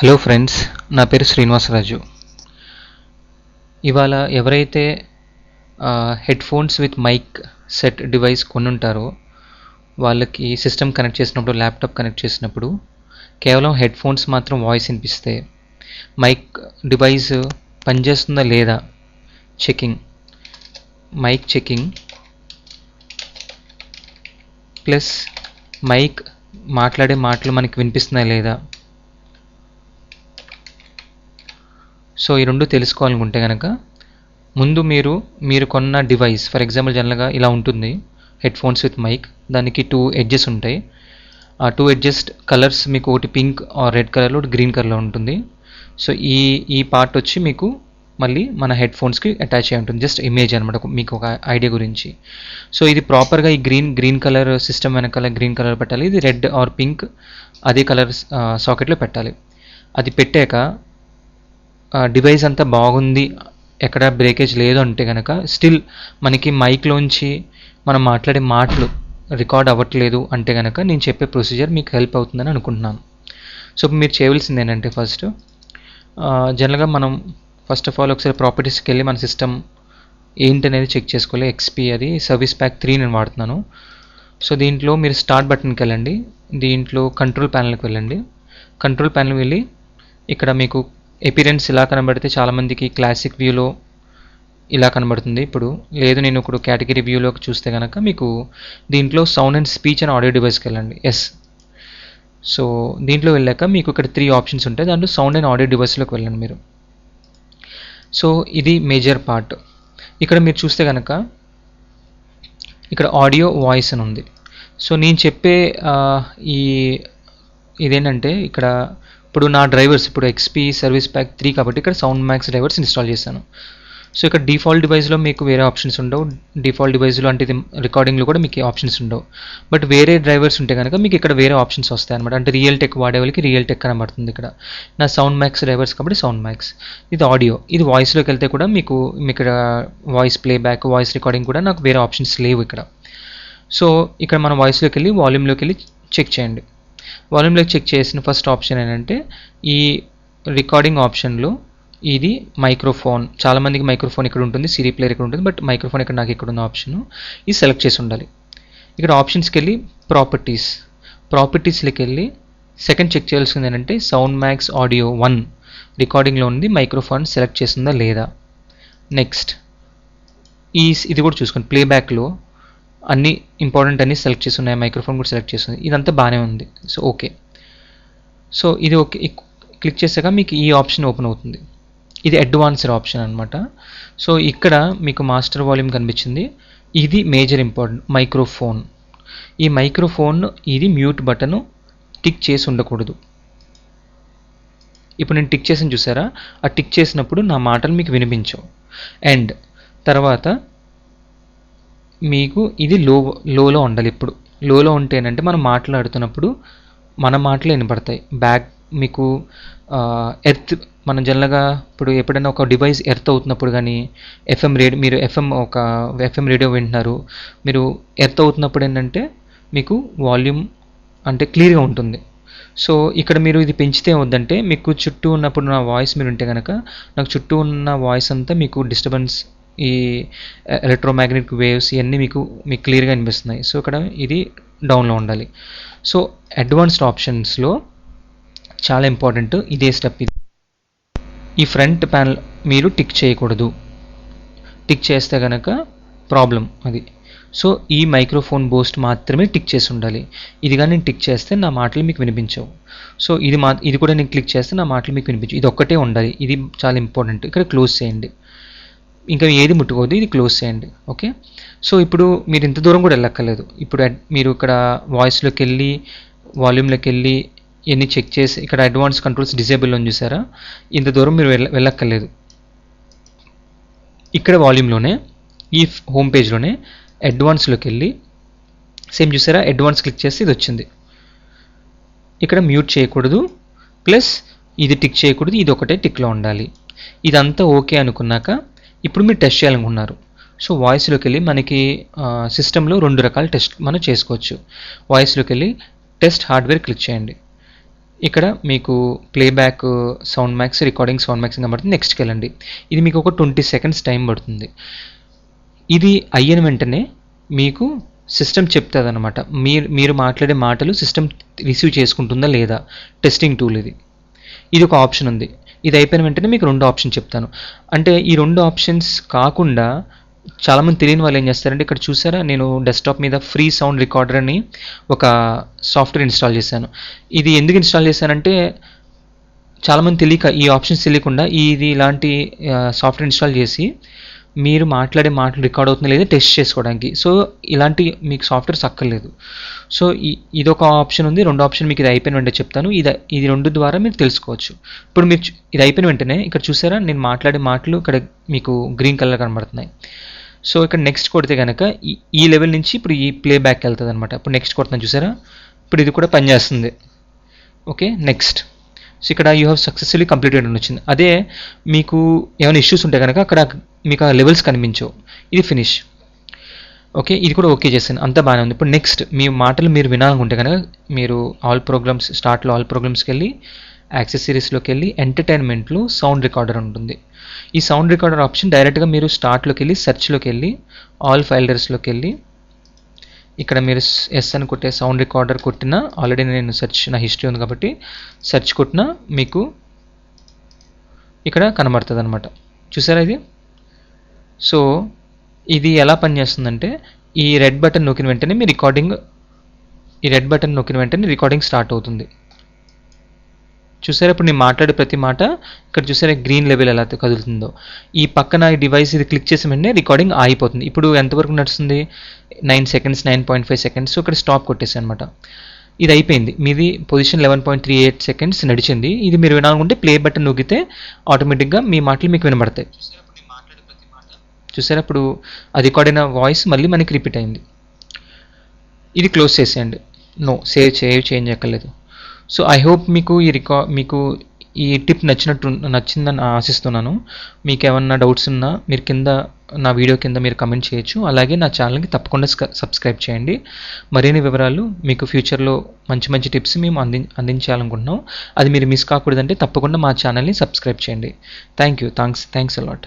Hello friends, నా పేరు శ్రీనివాసరాజు. ఇవాళ ఎవరైతే headphones with mic set device కొనుంటారో వాళ్ళకి సిస్టమ్ కనెక్ట్ చేసినప్పుడు, ల్యాప్టాప్ కనెక్ట్ చేసినప్పుడు కేవలం హెడ్ ఫోన్స్ మాత్రం వాయిస్ వినిపిస్తే మైక్ డివైస్ పనిచేస్తుందా లేదా checking, mic checking plus mic మాట్లాడే మాటలు మనకి వినిపిస్తున్నాయా లేదా. సో ఈ రెండు తెలుసుకోవాలనుకుంటే కనుక ముందు మీరు కొన్న డివైస్, ఫర్ ఎగ్జాంపుల్ జనరల్గా ఇలా ఉంటుంది హెడ్ ఫోన్స్ విత్ మైక్. దానికి 2 ఎడ్జెస్ ఉంటాయి. ఆ 2 ఎడ్జెస్ కలర్స్ మీకు ఒకటి పింక్ ఆర్ రెడ్ కలర్లో, ఒకటి గ్రీన్ కలర్లో ఉంటుంది. సో ఈ పార్ట్ వచ్చి మీకు మళ్ళీ మన హెడ్ ఫోన్స్కి అటాచ్ అయి ఉంటుంది. జస్ట్ ఇమేజ్ అనమాట, మీకు ఒక ఐడియా గురించి. సో ఇది ప్రాపర్గా ఈ గ్రీన్ కలర్ సిస్టమ్ వెనకాల గ్రీన్ కలర్ పెట్టాలి. ఇది రెడ్ ఆర్ పింక్ అదే కలర్ సాకెట్లో పెట్టాలి. అది పెట్టాక డివైస్ అంతా బాగుంది, ఎక్కడ బ్రేకేజ్ లేదు అంటే కనుక స్టిల్ మనకి మైక్లోంచి మనం మాట్లాడే మాటలు రికార్డ్ అవ్వట్లేదు అంటే కనుక నేను చెప్పే ప్రొసీజర్ మీకు హెల్ప్ అవుతుందని అనుకుంటున్నాను. సో మీరు చేయవలసింది ఏంటంటే ఫస్ట్ జనరల్గా మనం ఫస్ట్ ఆఫ్ ఆల్ ఒకసారి ప్రాపర్టీస్కి వెళ్ళి మన సిస్టమ్ ఏంటనేది చెక్ చేసుకోవాలి. ఎక్స్పీ అది సర్వీస్ ప్యాక్ 3 నేను వాడుతున్నాను. సో దీంట్లో మీరు స్టార్ట్ బటన్కి వెళ్ళండి. దీంట్లో కంట్రోల్ ప్యానల్కి వెళ్ళండి. కంట్రోల్ ప్యానల్ వెళ్ళి ఇక్కడ మీకు ఎపిరెన్స్ ఇలా కనబడితే చాలామందికి క్లాసిక్ వ్యూలో ఇలా కనబడుతుంది. ఇప్పుడు లేదు, నేను ఇప్పుడు కేటగిరీ వ్యూలోకి చూస్తే కనుక మీకు దీంట్లో sound and speech and audio డివైస్కి వెళ్ళండి. ఎస్. సో దీంట్లో వెళ్ళాక మీకు ఇక్కడ 3 ఆప్షన్స్ ఉంటాయి. దాంట్లో సౌండ్ అండ్ ఆడియో డివైస్లోకి వెళ్ళండి మీరు. సో ఇది మేజర్ పార్ట్. ఇక్కడ మీరు చూస్తే కనుక ఇక్కడ ఆడియో వాయిస్ అని ఉంది. సో నేను చెప్పే ఇదేంటంటే ఇక్కడ ఇప్పుడు నా డ్రైవర్స్, ఇప్పుడు ఎక్స్పీ సర్వీస్ ప్యాక్ 3 కాబట్టి ఇక్కడ సౌండ్ మ్యాక్స్ డ్రైవర్స్ ఇన్స్టాల్ చేశాను. సో ఇక్కడ డిఫాల్ట్ డివైస్లో మీకు వేరే ఆప్షన్స్ ఉండవు. డిఫాల్ట్ డివైస్లో అంటే ఇది రికార్డింగ్లో కూడా మీకు ఆప్షన్స్ ఉండవు. బట్ వేరే డ్రైవర్స్ ఉంటే కనుక మీకు ఇక్కడ వేరే ఆప్షన్స్ వస్తాయి అనమాట. అంటే రియల్ టెక్ వాడే వాళ్ళకి రియల్ టెక్ కనబడుతుంది. ఇక్కడ నా సౌండ్ మ్యాక్స్ డ్రైవర్స్ కాబట్టి సౌండ్ మ్యాక్స్. ఇది ఆడియో. ఇది వాయిస్లోకి వెళ్తే కూడా మీకు ఇక్కడ వాయిస్ ప్లేబ్యాక్, వాయిస్ రికార్డింగ్ కూడా నాకు వేరే ఆప్షన్స్ లేవు ఇక్కడ. సో ఇక్కడ మనం వాయిస్లోకి వెళ్ళి వాల్యూమ్లోకి వెళ్ళి చెక్ చేయండి. వాల్యూమ్లోకి చెక్ చేసిన ఫస్ట్ ఆప్షన్ ఏంటంటే ఈ రికార్డింగ్ ఆప్షన్లో ఇది మైక్రోఫోన్. చాలామందికి మైక్రోఫోన్ ఇక్కడ ఉంటుంది, సిరీ ప్లేయర్ ఇక్కడ ఉంటుంది, బట్ మైక్రోఫోన్ ఇక్కడ నాకు ఇక్కడ ఉన్న ఆప్షన్ ఇది సెలెక్ట్ చేసి ఉండాలి. ఇక్కడ ఆప్షన్స్కి వెళ్ళి ప్రాపర్టీస్లోకి వెళ్ళి సెకండ్ చెక్ చేయాల్సింది ఏంటంటే సౌండ్ మ్యాక్స్ ఆడియో 1 రికార్డింగ్లో ఉంది, మైక్రోఫోన్ సెలెక్ట్ చేసిందా లేదా. నెక్స్ట్ ఇది కూడా చూసుకోండి. ప్లేబ్యాక్లో అన్ని ఇంపార్టెంట్ అన్ని సెలెక్ట్ చేసి ఉన్నాయి, మైక్రోఫోన్ కూడా సెలెక్ట్ చేస్తుంది, ఇదంతా బాగానే ఉంది. So okay. సో ఇది ఓకే క్లిక్ చేశాక మీకు ఈ ఆప్షన్ ఓపెన్ అవుతుంది. ఇది అడ్వాన్స్డ్ ఆప్షన్ అనమాట. సో ఇక్కడ మీకు మాస్టర్ వాల్యూమ్ కనిపించింది. ఇది మేజర్ ఇంపార్టెంట్ మైక్రోఫోన్. ఈ మైక్రోఫోన్ ఇది మ్యూట్ బటన్ టిక్ చేసి ఉండకూడదు. ఇప్పుడు నేను టిక్ చేసిన చూసారా, ఆ టిక్ చేసినప్పుడు నా మాటలు మీకు వినిపించవు. అండ్ తర్వాత మీకు ఇది లోలో ఉండాలి. ఇప్పుడు లోలో ఉంటే ఏంటంటే మనం మాట్లాడుతున్నప్పుడు మన మాటలు వినపడతాయి. బ్యాక్ మీకు ఎర్త్, మనం జనరల్గా ఇప్పుడు ఎప్పుడైనా ఒక డివైస్ ఎర్త్ అవుతున్నప్పుడు కానీ మీరు ఎఫ్ఎం రేడియో వింటున్నారు, మీరు ఎర్త్ అవుతున్నప్పుడు ఏంటంటే మీకు వాల్యూమ్ అంటే క్లియర్గా ఉంటుంది. సో ఇక్కడ మీరు ఇది పెంచితే వద్దంటే మీకు చుట్టూ ఉన్నప్పుడు నా వాయిస్ మీరు ఉంటే కనుక నాకు చుట్టూ ఉన్న వాయిస్ అంతా మీకు డిస్టర్బెన్స్, ఈ ఎలక్ట్రోమాగ్నెటిక్ వేవ్స్ ఇవన్నీ మీకు క్లియర్గా అనిపిస్తున్నాయి. సో ఇక్కడ ఇది డౌన్లో ఉండాలి. సో అడ్వాన్స్డ్ ఆప్షన్స్లో చాలా ఇంపార్టెంట్ ఇదే స్టెప్. ఇది ఈ ఫ్రంట్ ప్యానల్ మీరు టిక్ చేయకూడదు. టిక్ చేస్తే కనుక ప్రాబ్లం అది. సో ఈ మైక్రోఫోన్ బూస్ట్ మాత్రమే టిక్ చేసి ఉండాలి. ఇది కానీ నేను టిక్ చేస్తే నా మాటలు మీకు వినిపించవు. సో ఇది కూడా నేను క్లిక్ చేస్తే నా మాటలు మీకు వినిపించవు. ఇది ఒక్కటే ఉండాలి. ఇది చాలా ఇంపార్టెంట్. ఇక్కడ క్లోజ్ చేయండి, ఇంకా ఏది ముట్టుకోవద్దు, ఇది క్లోజ్ చేయండి. ఓకే. సో ఇప్పుడు మీరు ఇంత దూరం కూడా వెళ్ళక్కర్లేదు. ఇప్పుడు మీరు ఇక్కడ వాయిస్లోకి వెళ్ళి వాల్యూమ్లోకి వెళ్ళి ఇవన్నీ చెక్ చేసి ఇక్కడ అడ్వాన్స్ కంట్రోల్స్ డిజేబుల్ అని చూసారా, ఇంత దూరం మీరు వెళ్ళక్కర్లేదు. ఇక్కడ వాల్యూమ్లోనే ఈ హోమ్ పేజ్లోనే అడ్వాన్స్లోకి వెళ్ళి సేమ్ చూసారా, అడ్వాన్స్ క్లిక్ చేస్తే ఇది వచ్చింది. ఇక్కడ మ్యూట్ చేయకూడదు, ప్లస్ ఇది టిక్ చేయకూడదు, ఇది ఒకటే టిక్లో ఉండాలి. ఇదంతా ఓకే అనుకున్నాక ఇప్పుడు మీరు టెస్ట్ చేయాలనుకున్నారు. సో వాయిస్లోకి వెళ్ళి మనకి సిస్టంలో 2 రకాల టెస్ట్ మనం చేసుకోవచ్చు. వాయిస్లోకి వెళ్ళి టెస్ట్ హార్డ్వేర్ క్లిక్ చేయండి. ఇక్కడ మీకు playback sound max, recording sound max కనబడుతుంది. నెక్స్ట్కి వెళ్ళండి. ఇది మీకు ఒక 20 సెకండ్స్ టైం పడుతుంది. ఇది అయిన వెంటనే మీకు సిస్టమ్ చెప్తుంది అనమాట, మీరు మాట్లాడే మాటలు సిస్టమ్ రిసీవ్ చేసుకుంటుందా లేదా. టెస్టింగ్ టూల్ ఇది ఒక ఆప్షన్ ఉంది. ఇది అయిపోయిన వెంటనే మీకు 2 ఆప్షన్ చెప్తాను. అంటే ఈ 2 ఆప్షన్స్ కాకుండా చాలామంది తెలియని వాళ్ళు ఏం చేస్తారంటే, ఇక్కడ చూసారా నేను డెస్క్టాప్ మీద ఫ్రీ సౌండ్ రికార్డర్ అని ఒక సాఫ్ట్వేర్ ఇన్స్టాల్ చేశాను. ఇది ఎందుకు ఇన్స్టాల్ చేశానంటే, చాలామంది తెలియక, ఈ ఆప్షన్స్ తెలియకుండా ఇది ఇలాంటి సాఫ్ట్వేర్ ఇన్స్టాల్ చేసి మీరు మాట్లాడే మాటలు రికార్డ్ అవుతుందో లేదో టెస్ట్ చేసుకోవడానికి. సో ఇలాంటి మీకు సాఫ్ట్వేర్స్ అక్కర్లేదు. సో ఇదొక ఆప్షన్ ఉంది. 2 ఆప్షన్ మీకు ఇది అయిపోయిన వెంటనే చెప్తాను. ఇది 2 ద్వారా మీరు తెలుసుకోవచ్చు. ఇప్పుడు మీరు ఇది అయిపోయిన వెంటనే ఇక్కడ చూసారా నేను మాట్లాడే మాటలు ఇక్కడ మీకు గ్రీన్ కలర్ కనబడుతున్నాయి. సో ఇక్కడ నెక్స్ట్ కొడితే కనుక ఈ లెవెల్ నుంచి ఇప్పుడు ఈ ప్లే బ్యాక్ వెళ్తుంది అనమాట. ఇప్పుడు నెక్స్ట్ కొడుతున్నాను చూసారా, ఇప్పుడు ఇది కూడా పనిచేస్తుంది. Okay, next. సో ఇక్కడ యూ హ్యావ్ సక్సెస్ఫుల్లీ కంప్లీటెడ్ అని వచ్చింది. అదే మీకు ఏమైనా ఇష్యూస్ ఉంటే కనుక అక్కడ మీకు ఆ లెవెల్స్ కనిపించవు. ఇది ఫినిష్. ఓకే, ఇది కూడా ఓకే చేశాను, అంతా బాగానే ఉంది. ఇప్పుడు నెక్స్ట్ మీ మాటలు మీరు వినాలనుకుంటే కనుక మీరు ఆల్ ప్రోగ్రామ్స్, స్టార్ట్లో ఆల్ ప్రోగ్రామ్స్కి వెళ్ళి యాక్సెసరీస్లోకి వెళ్ళి ఎంటర్టైన్మెంట్లో సౌండ్ రికార్డర్ ఉంటుంది. ఈ సౌండ్ రికార్డర్ ఆప్షన్ డైరెక్ట్గా మీరు స్టార్ట్లోకి వెళ్ళి సెర్చ్లోకి వెళ్ళి ఆల్ ఫైల్డర్స్లోకి వెళ్ళి ఇక్కడ మీరు ఎస్ అని కొట్టే సౌండ్ రికార్డర్ కొట్టినా, ఆల్రెడీ నేను సెర్చ్ నా హిస్టరీ ఉంది కాబట్టి సెర్చ్ కొట్టినా మీకు ఇక్కడ కనబడుతుంది అనమాట. చూసారా ఇది? సో ఇది ఎలా పనిచేస్తుందంటే, ఈ రెడ్ బటన్ నొక్కిన వెంటనే మీ రికార్డింగ్ స్టార్ట్ అవుతుంది. చూసారా ఇప్పుడు నేను మాట్లాడే ప్రతి మాట ఇక్కడ చూసారా గ్రీన్ లెవెల్ ఎలా కదులుతుందో. ఈ పక్కన ఈ డివైస్ ఇది క్లిక్ చేసిన వెంటనే రికార్డింగ్ ఆగిపోతుంది. ఇప్పుడు ఎంతవరకు నడుస్తుంది? 9 సెకండ్స్, 9.5 సెకండ్స్. సో ఇక్కడ స్టాప్ కొట్టేసాను అనమాట. ఇది అయిపోయింది. మీది పొజిషన్ 11.38 సెకండ్స్ నడిచింది. ఇది మీరు వినాలనుకుంటే ప్లే బటన్ నొక్కితే ఆటోమేటిక్గా మీ మాటలు మీకు వినబడతాయి. చూసారా ఇప్పుడు ఆ రికార్డ్ అయిన వాయిస్ మళ్ళీ మనకి రిపీట్ అయింది. ఇది క్లోజ్ చేసేయండి. నో, సేవ్ చేంజ్ అక్కర్లేదు. సో ఐ హోప్ మీకు ఈ టిప్ నచ్చిందని ఆశిస్తున్నాను. మీకు ఏమన్నా డౌట్స్ ఉన్నా మీరు నా వీడియో కింద మీరు కమెంట్ చేయొచ్చు. అలాగే నా ఛానల్కి తప్పకుండా సబ్స్క్రైబ్ చేయండి. మరిన్ని వివరాలు మీకు ఫ్యూచర్లో మంచి మంచి టిప్స్ మేము అందించాలనుకుంటున్నాం. అది మీరు మిస్ కాకూడదంటే తప్పకుండా మా ఛానల్ని సబ్స్క్రైబ్ చేయండి. Thanks a lot.